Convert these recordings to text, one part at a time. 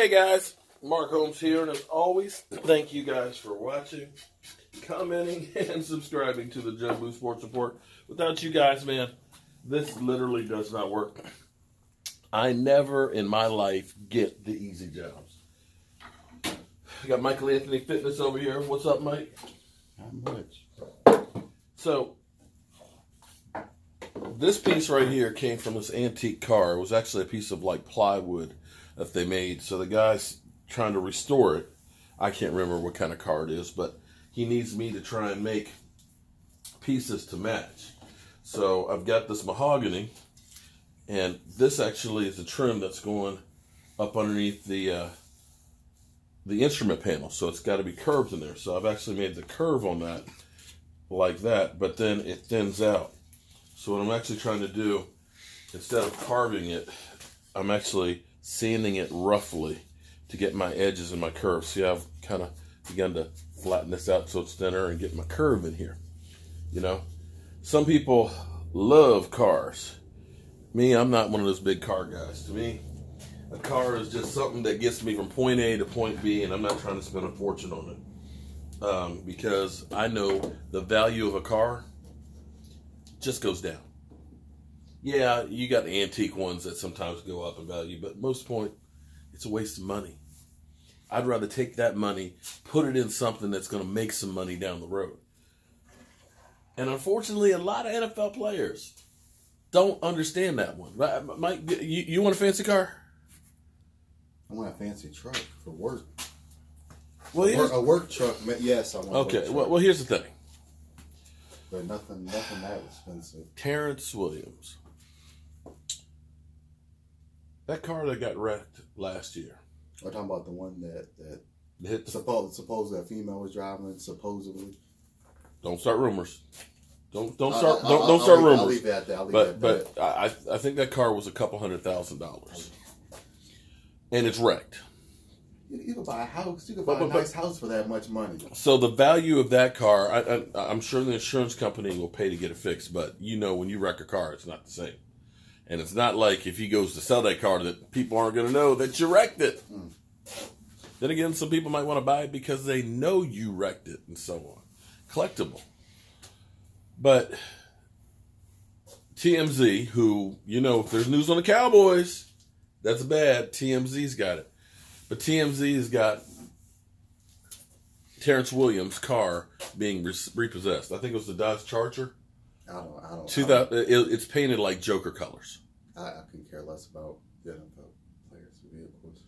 Hey guys, Mark Holmes here, and as always, thank you guys for watching, commenting, and subscribing to the Jumbo Sports Report. Without you guys, man, this literally does not work. I never in my life get the easy jobs. We got Michael Anthony Fitness over here. What's up, Mike? Not much. So, this piece right here came from this antique car. It was actually a piece of like plywood that they made. So the guy's trying to restore it. I can't remember what kind of car it is, but he needs me to try and make pieces to match. So I've got this mahogany, and this actually is a trim that's going up underneath the instrument panel. So it's got to be curved in there. So I've actually made the curve on that like that, but then it thins out. So what I'm actually trying to do, instead of carving it, I'm actually sanding it roughly to get my edges and my curves. See, I've kind of begun to flatten this out so it's thinner and get my curve in here. You know, some people love cars. Me, I'm not one of those big car guys. To me, a car is just something that gets me from point A to point B, and I'm not trying to spend a fortune on it. Because I know the value of a car just goes down. Yeah, you got the antique ones that sometimes go up in value, but most point, it's a waste of money. I'd rather take that money, put it in something that's going to make some money down the road. And unfortunately, a lot of NFL players don't understand that one. Mike, you want a fancy car? I want a fancy truck for work. Well, a work truck, yes, I want a work truck. Well, here's the thing. But nothing that expensive. Terrence Williams. That car that got wrecked last year. We're talking about the one that hit supposedly a female was driving, supposedly. Don't start rumors. Don't start rumors. I'll leave that there. But I think that car was a couple $100,000, and it's wrecked. You could buy a house. You could buy a nice house for that much money. So the value of that car, I'm sure the insurance company will pay to get it fixed. But you know, when you wreck a car, it's not the same. And it's not like if he goes to sell that car that people aren't going to know that you wrecked it. Then again, some people might want to buy it because they know you wrecked it and so on. Collectible. But TMZ, who, you know, if there's news on the Cowboys, that's bad. TMZ's got it. But TMZ's got Terrence Williams' car being repossessed. I think it was the Dodge Charger. It's painted like Joker colors. I couldn't care less about the NFL players' vehicles.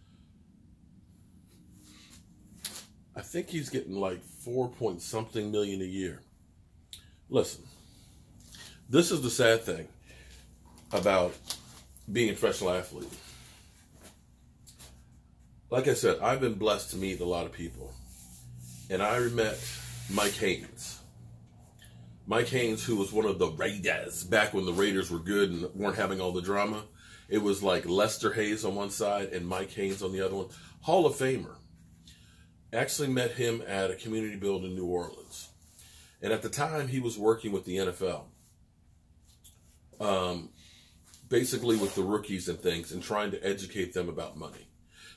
I think he's getting like 4-point-something million a year. Listen, this is the sad thing about being a professional athlete. Like I said, I've been blessed to meet a lot of people. And I met Mike Haynes. Mike Haynes, who was one of the Raiders, back when the Raiders were good and weren't having all the drama. It was like Lester Hayes on one side and Mike Haynes on the other one. Hall of Famer. Actually met him at a community build in New Orleans. And at the time, he was working with the NFL. Basically with the rookies and things and trying to educate them about money.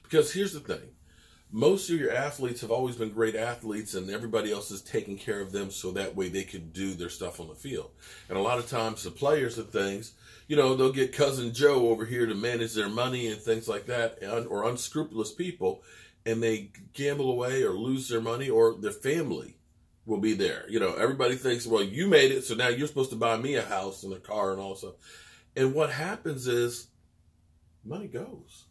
Because here's the thing. Most of your athletes have always been great athletes and everybody else is taking care of them so that way they can do their stuff on the field. And a lot of times the players and things, you know, they'll get Cousin Joe over here to manage their money and things like that, or unscrupulous people, and they gamble away or lose their money, or their family will be there. You know, everybody thinks, well, you made it, so now you're supposed to buy me a house and a car and all that stuff. And what happens is money goes.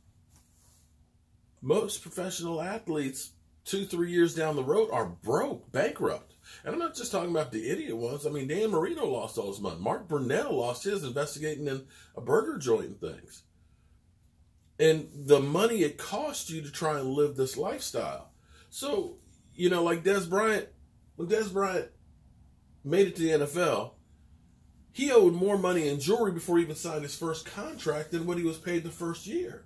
Most professional athletes, 2-3 years down the road, are broke, bankrupt. And I'm not just talking about the idiot ones. I mean, Dan Marino lost all his money. Mark Burnell lost his investigating in a burger joint and things. And the money it costs you to try and live this lifestyle. So, you know, like Des Bryant, when Des Bryant made it to the NFL, he owed more money in jewelry before he even signed his first contract than what he was paid the first year.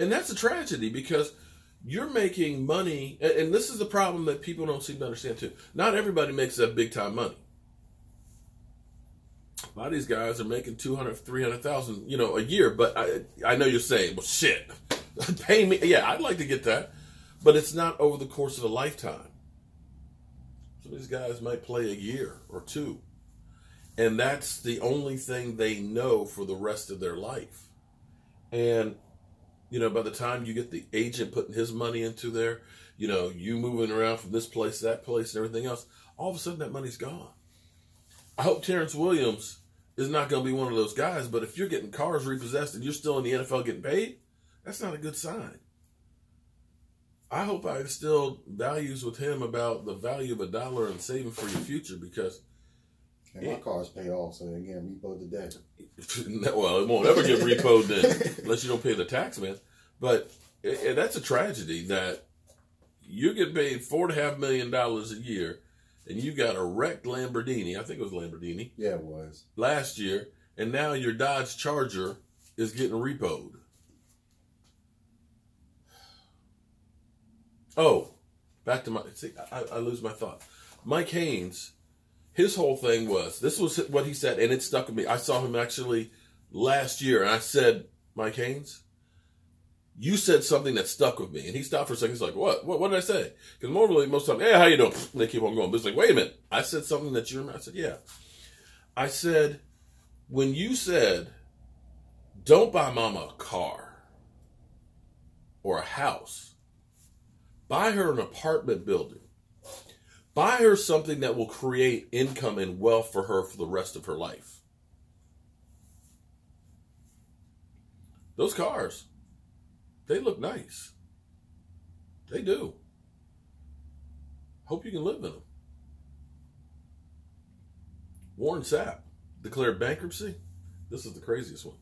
And that's a tragedy because you're making money, and this is the problem that people don't seem to understand too. Not everybody makes that big time money. A lot of these guys are making 200, 300,000, a year. But I know you're saying, well, shit, pay me. Yeah, I'd like to get that, but it's not over the course of a lifetime. Some of these guys might play a year or two, and that's the only thing they know for the rest of their life. And by the time you get the agent putting his money into there, you moving around from this place to that place and everything else, all of a sudden that money's gone. I hope Terrence Williams is not going to be one of those guys, but if you're getting cars repossessed and you're still in the NFL getting paid, that's not a good sign. I hope I instilled values with him about the value of $1 and saving for your future, because my car's paid off, so again, repo today. Well, it won't ever get repoed then, unless you don't pay the tax, man. But that's a tragedy that you get paid $4.5 million a year, and you got a wrecked Lamborghini. I think it was Lamborghini. Yeah, it was. Last year, and now your Dodge Charger is getting repoed. Oh, back to I lose my thought. Mike Haynes, his whole thing was, this was what he said, and it stuck with me. I saw him actually last year, and I said, Mike Haynes, you said something that stuck with me. And he stopped for a second. He's like, what? What did I say? Because normally, most of the time, hey, how you doing? And they keep on going. But it's like, wait a minute. I said something that you remember? I said, yeah. I said, when you said, don't buy mama a car or a house, buy her an apartment building. Buy her something that will create income and wealth for her for the rest of her life. Those cars, they look nice. They do. Hope you can live in them. Warren Sapp declared bankruptcy. This is the craziest one.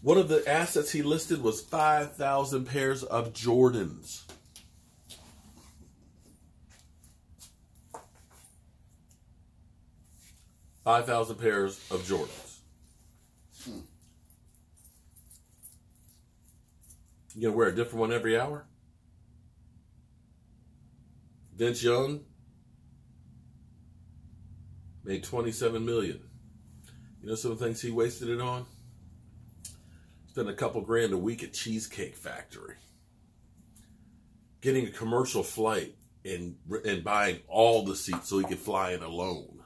One of the assets he listed was 5,000 pairs of Jordans. $5,000 pairs of Jordans. You gonna wear a different one every hour? Vince Young made $27 million. You know some of the things he wasted it on? Spent a couple grand a week at Cheesecake Factory. Getting a commercial flight and buying all the seats so he could fly in alone.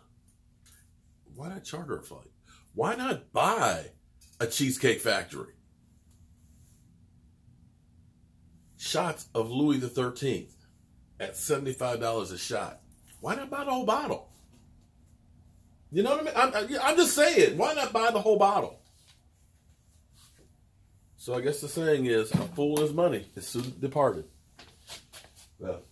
Why not charter a flight? Why not buy a Cheesecake Factory? Shots of Louis the 13th at $75 a shot. Why not buy the whole bottle? You know what I mean? I'm just saying, why not buy the whole bottle? So I guess the saying is, a fool is money is soon departed. Well,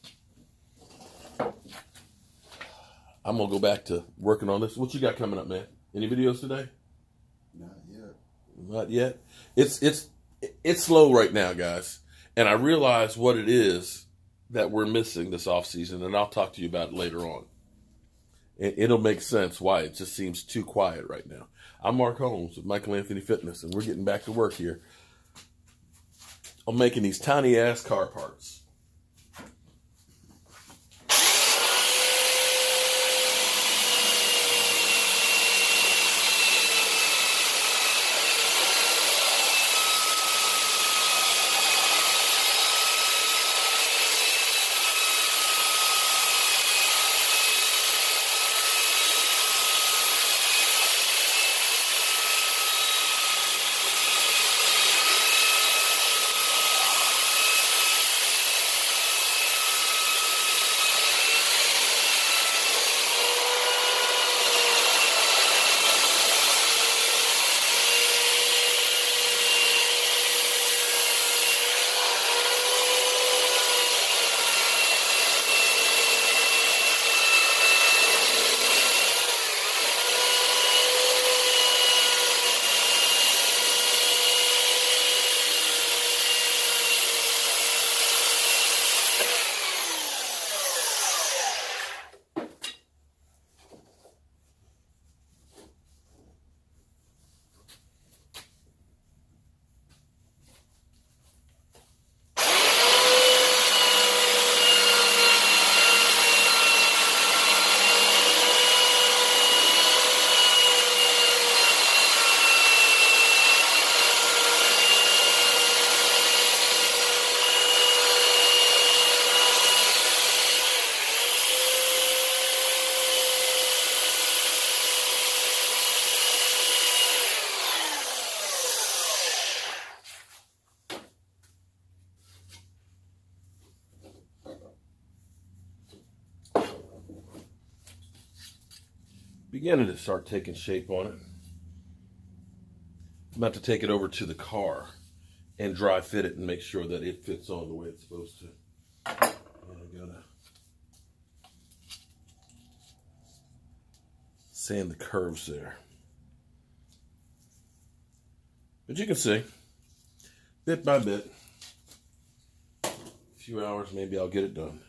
I'm going to go back to working on this. What you got coming up, man? Any videos today? Not yet. Not yet? It's slow right now, guys. And I realize what it is that we're missing this offseason, and I'll talk to you about it later on. It'll make sense why it just seems too quiet right now. I'm Mark Holmes with Michael Anthony Fitness, and we're getting back to work here. I'm making these tiny-ass car parts. beginning to start taking shape on it. I'm about to take it over to the car and dry fit it and make sure that it fits on the way it's supposed to. And I gotta sand the curves there. But you can see, bit by bit, a few hours, maybe I'll get it done.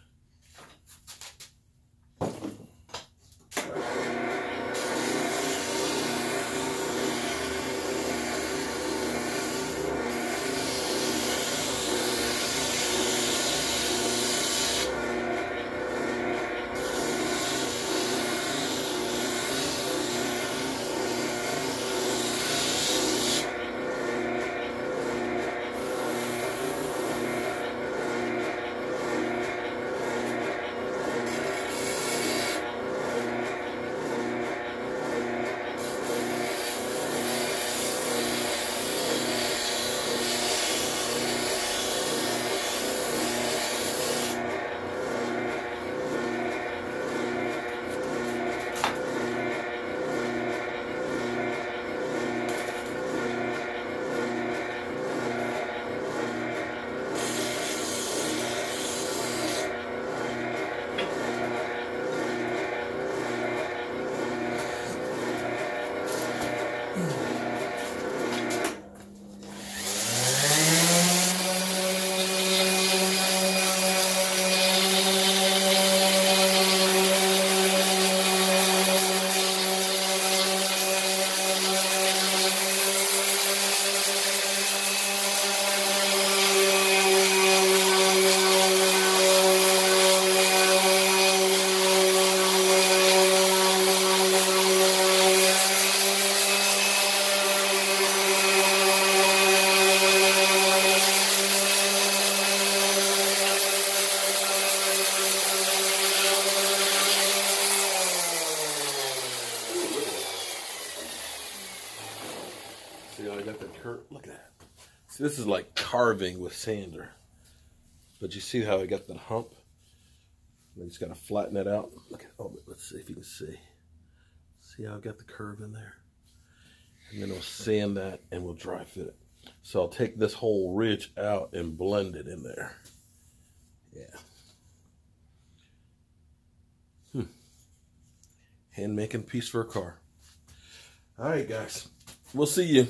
See how I got that curve? Look at that. See, this is like carving with sander. But you see how I got that hump? I just got to flatten it out. Look at, oh, let's see if you can see. See how I got the curve in there? And then we'll sand that and we'll dry fit it. So I'll take this whole ridge out and blend it in there. Yeah. Hand making piece for a car. All right, guys. We'll see you.